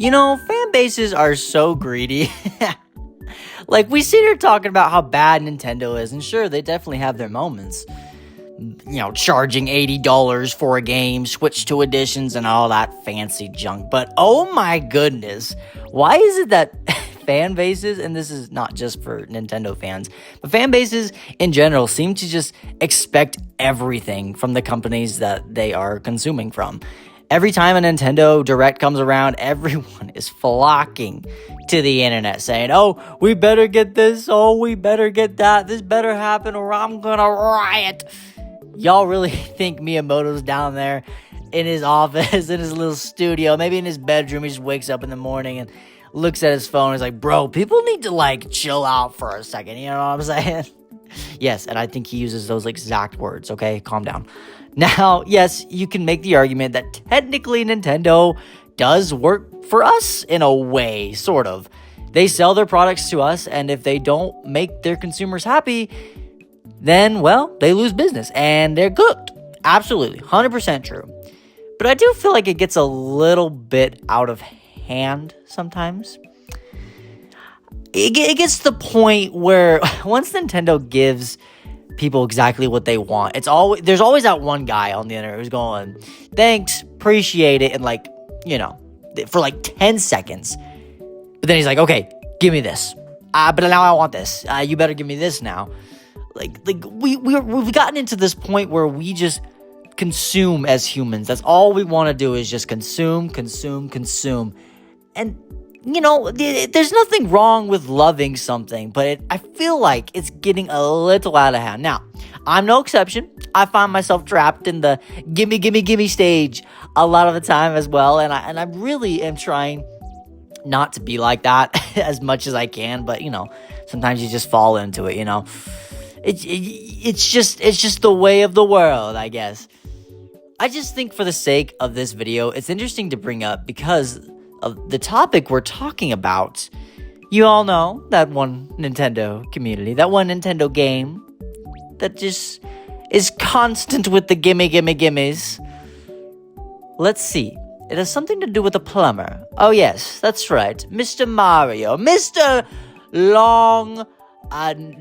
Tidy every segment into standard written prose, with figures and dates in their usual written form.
Fan bases are so greedy. Like, we sit here talking about how bad Nintendo is, and sure, they definitely have their moments. Charging $80 for a game, Switch 2 editions, and all that fancy junk. But oh my goodness, why is it that fan bases, and this is not just for Nintendo fans, but fan bases in general seem to just expect everything from the companies that they are consuming from? Every time a Nintendo Direct comes around, everyone is flocking to the internet saying, oh, we better get this, oh, we better get that, this better happen or I'm gonna riot. Y'all really think Miyamoto's down there in his office, in his little studio, maybe in his bedroom? He just wakes up in the morning and looks at his phone and is like, bro, people need to chill out for a second, you know what I'm saying? Yes, and I think he uses those exact words, okay? Calm down. Now, yes, you can make the argument that technically Nintendo does work for us in a way, sort of. They sell their products to us, and if they don't make their consumers happy, then, well, they lose business, and they're cooked. Absolutely, 100% true. But I do feel like it gets a little bit out of hand sometimes. It gets to the point where once Nintendo gives people exactly what they want, there's always that one guy on the internet who's going, thanks, appreciate it, and for 10 seconds. But then he's like, okay, give me this. But now I want this. You better give me this now. We've gotten into this point where we just consume as humans. That's all we want to do is just consume. And there's nothing wrong with loving something, but I feel like it's getting a little out of hand. Now, I'm no exception. I find myself trapped in the gimme stage a lot of the time as well, and I really am trying not to be like that as much as I can, but sometimes you just fall into it, It's just the way of the world, I guess. I just think for the sake of this video, it's interesting to bring up because of the topic we're talking about. You all know that one Nintendo community, that one Nintendo game that just is constant with the gimmes. Let's see. It has something to do with a plumber. Oh yes, that's right. Mr. Mario. Mr. Long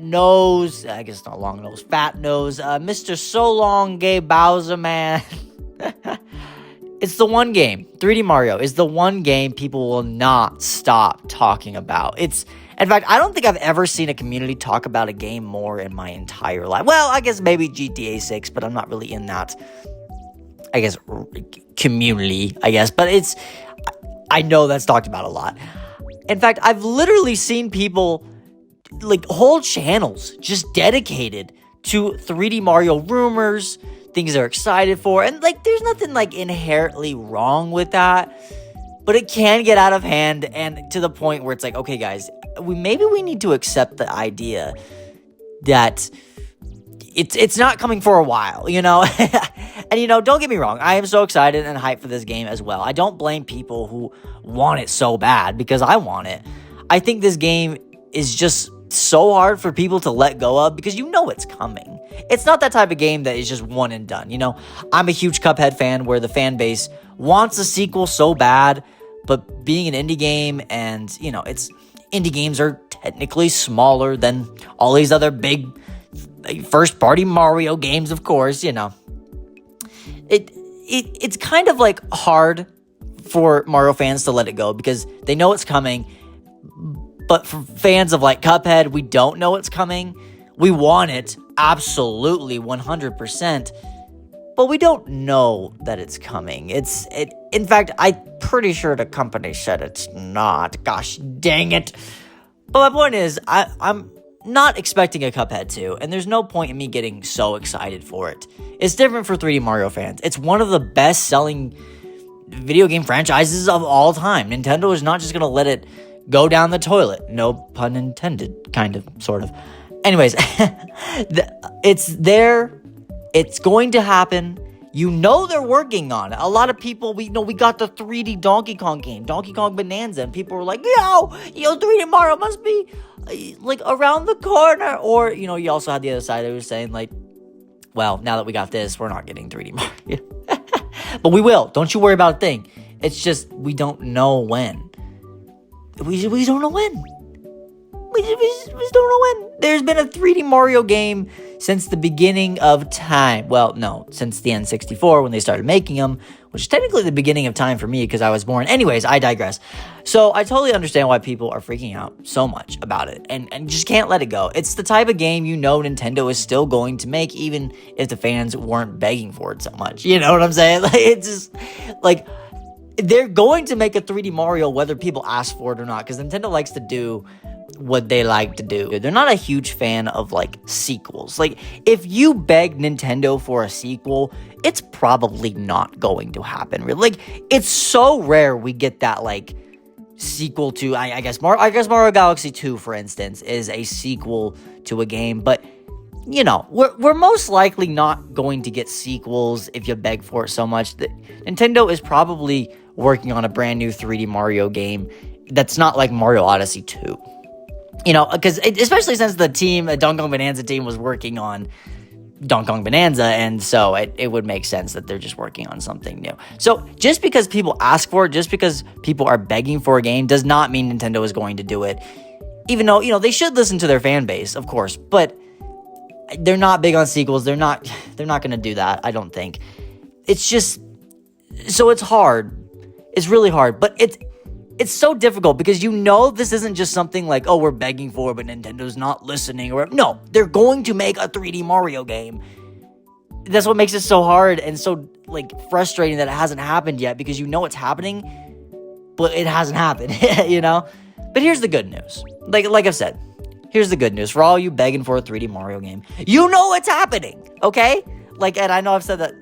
nose. I guess not long nose. Fat nose. Mr. So Long Gay Bowser Man. It's the one game, 3D Mario is the one game people will not stop talking about. In fact, I don't think I've ever seen a community talk about a game more in my entire life. Well, I guess maybe GTA 6, but I'm not really in that, community, But I know that's talked about a lot. In fact, I've literally seen people, whole channels just dedicated to 3D Mario rumors, things they're excited for, and there's nothing inherently wrong with that, but it can get out of hand and to the point where it's like, okay guys, we need to accept the idea that it's not coming for a while, and don't get me wrong, I am so excited and hyped for this game as well. I don't blame people who want it so bad because I want it. I think this game is just so hard for people to let go of because it's coming. It's not that type of game that is just one and done. I'm a huge Cuphead fan where the fan base wants a sequel so bad, but being an indie game and, indie games are technically smaller than all these other big first-party Mario games, of course, It's kind of hard for Mario fans to let it go because they know it's coming. But for fans of Cuphead, we don't know it's coming. We want it, absolutely, 100%. But we don't know that it's coming. In fact, I'm pretty sure the company said it's not. Gosh dang it. But my point is, I'm not expecting a Cuphead 2, and there's no point in me getting so excited for it. It's different for 3D Mario fans. It's one of the best-selling video game franchises of all time. Nintendo is not just going to let it go down the toilet. No pun intended, kind of, sort of. Anyways, it's there. It's going to happen. They're working on it. A lot of people, we got the 3D Donkey Kong game, Donkey Kong Bonanza, and people were like, yo, 3D Mario must be, around the corner. Or, you also had the other side that was saying, well, now that we got this, we're not getting 3D Mario. But we will. Don't you worry about a thing. It's just we don't know when. We don't know when. We just don't know when. There's been a 3D Mario game since the beginning of time. Well, no, since the N64 when they started making them, which is technically the beginning of time for me because I was born. Anyways, I digress. So I totally understand why people are freaking out so much about it and just can't let it go. It's the type of game Nintendo is still going to make even if the fans weren't begging for it so much. You know what I'm saying? Like, it's just like they're going to make a 3D Mario whether people ask for it or not because Nintendo likes to do what they like to do. They're not a huge fan of like sequels. Like if you beg Nintendo for a sequel, it's probably not going to happen. Like it's so rare we get that like sequel to I guess Mario Galaxy 2 for instance is a sequel to a game, but you know, we're most likely not going to get sequels if you beg for it so much. That Nintendo is probably working on a brand new 3D Mario game that's not like Mario Odyssey 2. You know, because especially since the team, the Donkey Kong Bonanza team was working on Donkey Kong Bonanza, and so it would make sense that they're just working on something new. So just because people ask for it, just because people are begging for a game, does not mean Nintendo is going to do it. Even though, you know, they should listen to their fan base, of course, but they're not big on sequels. They're not going to do that, I don't think. It's just, so it's hard. It's really hard, but it's so difficult because you know this isn't just something like, oh, we're begging for it, but Nintendo's not listening. Or no, they're going to make a 3D Mario game. That's what makes it so hard and so like frustrating that it hasn't happened yet because you know it's happening, but it hasn't happened, you know? But here's the good news. Like I've said, here's the good news for all you begging for a 3D Mario game. You know it's happening, okay? Like, and I know I've said that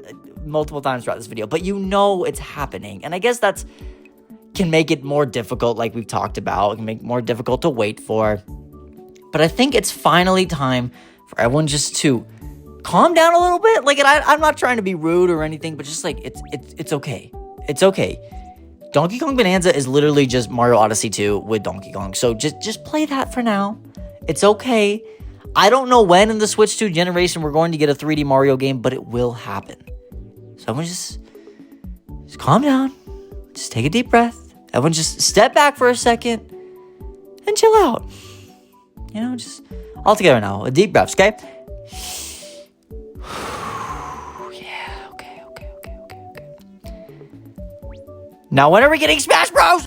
multiple times throughout this video, but you know it's happening. And I guess that's can make it more difficult, like we've talked about. It can make it more difficult to wait for. But I think it's finally time for everyone just to calm down a little bit. Like, and I'm not trying to be rude or anything, but just like, it's okay. It's okay. Donkey Kong Bonanza is literally just Mario Odyssey 2 with Donkey Kong. So just play that for now. It's okay. I don't know when in the Switch 2 generation we're going to get a 3D Mario game, but it will happen. So everyone just calm down. Just take a deep breath. Everyone just step back for a second and chill out. You know, just all together now. A deep breaths, okay? Yeah, okay. Now when are we getting Smash Bros?